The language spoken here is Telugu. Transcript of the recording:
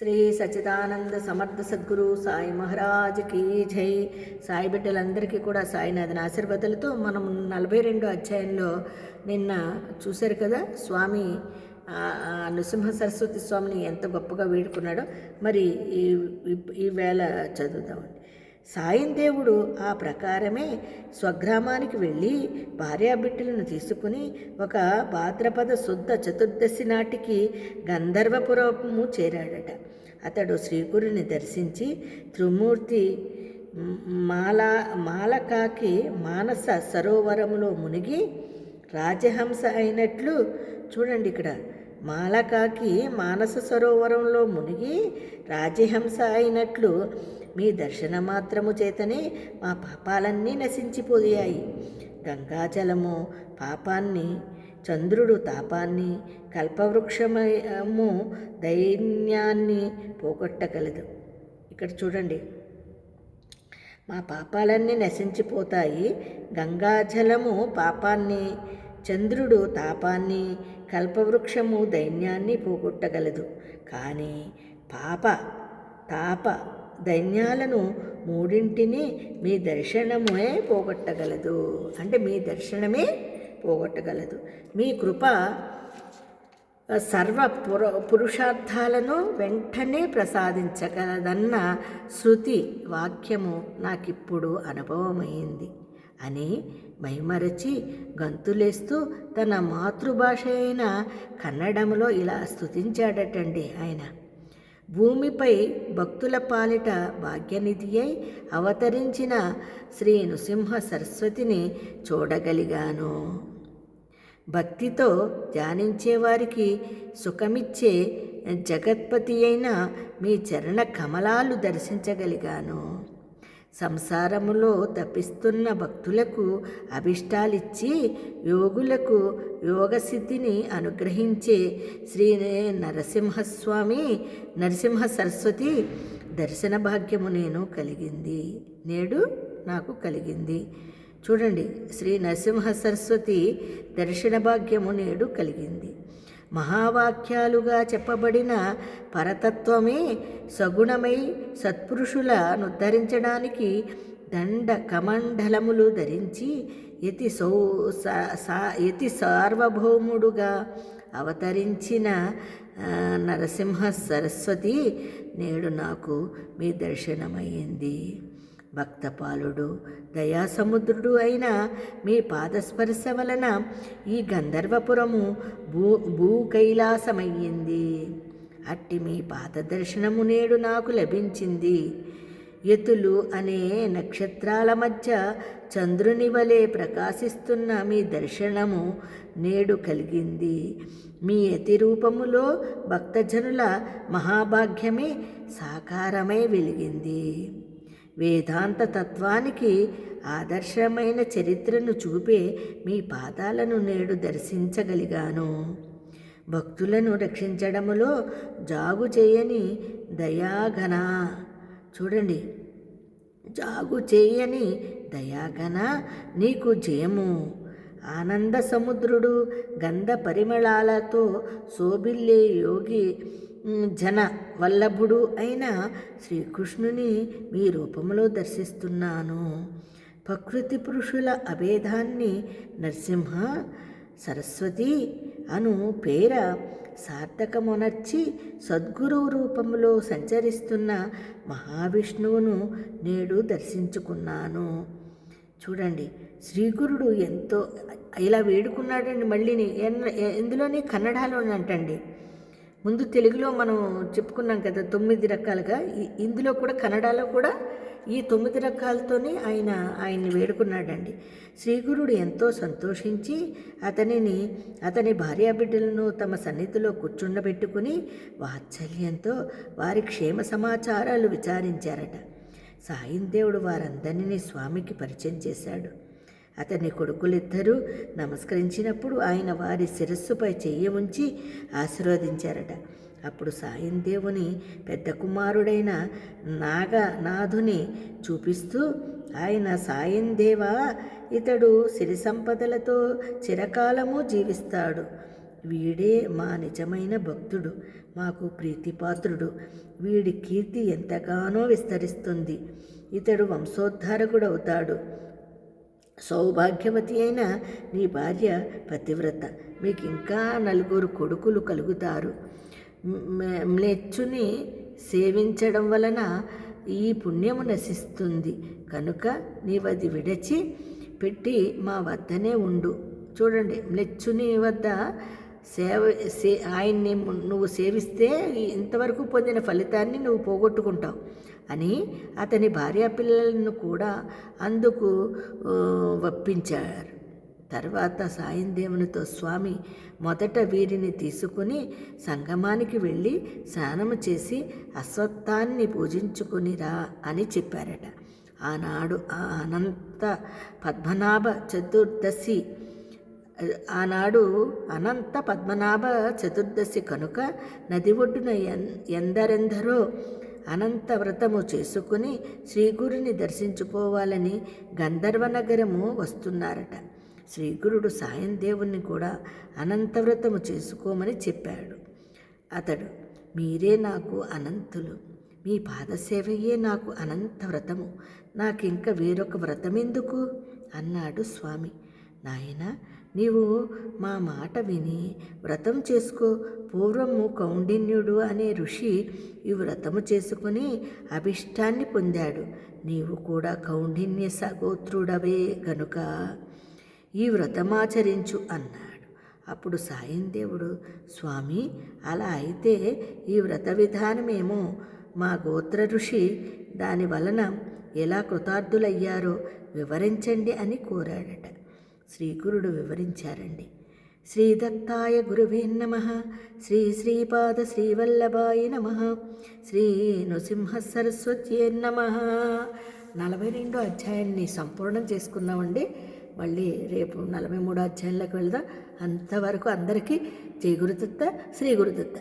శ్రీ సచ్చిదానంద సమర్థ సద్గురు సాయి మహారాజ్కి జై. సాయి బిడ్డలందరికీ కూడా సాయినాథన్ ఆశీర్వాదాలతో మనం 42 అధ్యాయంలో నిన్న చూశారు కదా, స్వామి నృసింహ సరస్వతి స్వామిని ఎంత గొప్పగా వేడుకున్నాడో. మరి ఈ వేళ చదువుదామండి. సాయం దేవుడు ఆ ప్రకారమే స్వగ్రామానికి వెళ్ళి భార్యాబిడ్డలను తీసుకుని ఒక భాద్రపద శుద్ధ చతుర్దశి నాటికి గంధర్వపురము చేరాడట. అతడు శ్రీగురుని దర్శించి త్రిమూర్తి మాలకాకి మానస సరోవరములో మునిగి రాజహంస అయినట్లు, చూడండి ఇక్కడ, మాలకాకి మానస సరోవరంలో మునిగి రాజహంస అయినట్లు మీ దర్శన మాత్రము చేతనే మా పాపాలన్నీ నశించిపోయాయి. గంగాజలము పాపాన్ని, చంద్రుడు తాపాన్ని, కల్పవృక్షము దైన్యాన్ని పోగొట్టగలదు. ఇక్కడ చూడండి, మా పాపాలన్నీ నశించిపోతాయి. గంగాజలము పాపాన్ని, చంద్రుడు తాపాన్ని, కల్పవృక్షము దైన్యాన్ని పోగొట్టగలదు. కానీ తాప దైన్యాలను మూడింటిని మీ దర్శనమే పోగొట్టగలదు. అంటే మీ దర్శనమే పోగొట్టగలదు. మీ కృప సర్వ పురుషార్థాలను వెంటనే ప్రసాదించగలదన్న శృతి వాక్యము నాకిప్పుడు అనుభవమైంది అని మైమరచి గంతులేస్తూ తన మాతృభాష అయిన కన్నడంలో ఇలా స్తుతించాడటండి ఆయన. భూమిపై భక్తుల పాలిట భాగ్యనిధి అయి అవతరించిన శ్రీ నృసింహ సరస్వతిని చూడగలిగాను. భక్తితో ధ్యానించేవారికి సుఖమిచ్చే జగత్పతి అయిన మీ చరణ కమలాలు దర్శించగలిగాను. సంసారములో తపిస్తున్న భక్తులకు అభిష్టాలిచ్చి యోగులకు యోగసిద్ధిని అనుగ్రహించే శ్రీ నరసింహ సరస్వతి దర్శన భాగ్యము నేడు నాకు కలిగింది. చూడండి, శ్రీ నరసింహ సరస్వతి దర్శన భాగ్యము నేడు కలిగింది. మహావాక్యాలుగా చెప్పబడిన పరతత్వమే సగుణమై సత్పురుషులను ఉద్ధరించడానికి దండ కమండలములు ధరించి యతి సార్వభౌముడుగా అవతరించిన నరసింహ సరస్వతి నేడు నాకు మీ దర్శనమయ్యింది. భక్తపాలుడు దయాసముద్రుడు అయిన మీ పాదస్పర్శ వలన ఈ గంధర్వపురము భూ కైలాసమయ్యింది. అట్టి మీ పాదదర్శనము నేడు నాకు లభించింది. యతులు అనే నక్షత్రాల మధ్య చంద్రుని వలె ప్రకాశిస్తున్న మీ దర్శనము నేడు కలిగింది. మీ యతి రూపములో భక్తజనుల మహాభాగ్యమే సాకారమై వెలిగింది. వేదాంత తత్వానికి ఆదర్శమైన చరిత్రను చూపే మీ పాదాలను నేడు దర్శించగలిగాను. భక్తులను రక్షించడములో జాగు చేయని దయాగణ, చూడండి, జాగు చేయని దయాగణ నీకు జయము. ఆనంద సముద్రుడు గంధ పరిమళాలతో శోభిల్లే యోగి జన వల్లభుడు అయిన శ్రీకృష్ణుని మీ రూపంలో దర్శిస్తున్నాను. ప్రకృతి పురుషుల అభేదాన్ని నరసింహ సరస్వతి అను పేర సార్థకమునర్చి సద్గురువు రూపంలో సంచరిస్తున్న మహావిష్ణువును నేడు దర్శించుకున్నాను. చూడండి, శ్రీగురుడు ఎంతో ఇలా వేడుకున్నాడండి. మళ్ళీ ఎందులోని కన్నడలోనే అంటండి. ముందు తెలుగులో మనం చెప్పుకున్నాం కదా 9 రకాలుగా, ఇందులో కూడా కన్నడలో కూడా ఈ 9 రకాలతోనే ఆయన్ని వేడుకున్నాడండి. శ్రీగురుడు ఎంతో సంతోషించి అతని భార్యాబిడ్డలను తమ సన్నిధిలో కూర్చుండబెట్టుకుని వాత్సల్యంతో వారి క్షేమ సమాచారాలు విచారించారట. సాయం దేవుడు వారందరినీ స్వామికి పరిచయం చేశాడు. అతని కొడుకులిద్దరూ నమస్కరించినప్పుడు ఆయన వారి శిరస్సుపై చెయ్యి ఉంచి ఆశీర్వదించారట. అప్పుడు సాయం దేవుని పెద్ద కుమారుడైన నాగనాథుని చూపిస్తూ ఆయన, సాయం దేవా, ఇతడు సిరి సంపదలతో చిరకాలము జీవిస్తాడు. వీడే మా నిజమైన భక్తుడు, మాకు ప్రీతిపాత్రుడు. వీడి కీర్తి ఎంతగానో విస్తరిస్తుంది. ఇతడు వంశోద్ధారకుడవుతాడు. సౌభాగ్యవతి అయిన నీ భార్య పతివ్రత. మీకు ఇంకా 4 కొడుకులు కలుగుతారు. మ్లేచ్చుని సేవించడం వలన ఈ పుణ్యము నశిస్తుంది కనుక నీవది విడచి పెట్టి మా వద్దనే ఉండు. చూడండి, మ్లేచ్చుని వద్ద ఆయన్ని నువ్వు సేవిస్తే ఇంతవరకు పొందిన ఫలితాన్ని నువ్వు పోగొట్టుకుంటావు అని అతని భార్యాపిల్లలను కూడా అందుకు ఒప్పించారు. తర్వాత సాయందేవునితో స్వామి మొదట వీరిని తీసుకుని సంగమానికి వెళ్ళి స్నానము చేసి అశ్వత్థాన్ని పూజించుకునిరా అని చెప్పారట. ఆనాడు అనంత పద్మనాభ చతుర్దశి కనుక నది ఒడ్డున ఎందరెందరో అనంత వ్రతము చేసుకుని శ్రీగురుని దర్శించుకోవాలని గంధర్వనగరము వస్తున్నారట. శ్రీగురుడు సాయందేవుని కూడా అనంతవ్రతము చేసుకోమని చెప్పాడు. అతడు, మీరే నాకు అనంతులు, మీ పాదసేవయే నాకు అనంత వ్రతము, నాకింక వేరొక వ్రతమెందుకు అన్నాడు స్వామి. నాయన, నీవు మా మాట విని వ్రతం చేసుకో. పూర్వము కౌండిన్యుడు అనే ఋషి ఈ వ్రతము చేసుకుని అభిష్టాన్ని పొందాడు. నీవు కూడా కౌండిన్య సగోత్రుడవే గనుక ఈ వ్రతమాచరించు అన్నాడు. అప్పుడు సాయందేవుడు, స్వామి, అలా అయితే ఈ వ్రత విధానమేమో మా గోత్ర ఋషి దాని వలన ఎలా కృతార్థులయ్యారో వివరించండి అని కోరాడట. శ్రీగురుడు వివరించారండి. శ్రీదత్తాయ గురువే నమః. శ్రీపాద శ్రీవల్లభాయ నమః. శ్రీ నృసింహ సరస్వత్యే నమః. 42వ అధ్యాయాన్ని సంపూర్ణం చేసుకున్నామండి. మళ్ళీ రేపు 43వ అధ్యాయంలోకి వెళ్దాం. అంతవరకు అందరికీ జై గురుదత్త, శ్రీ గురుదత్త.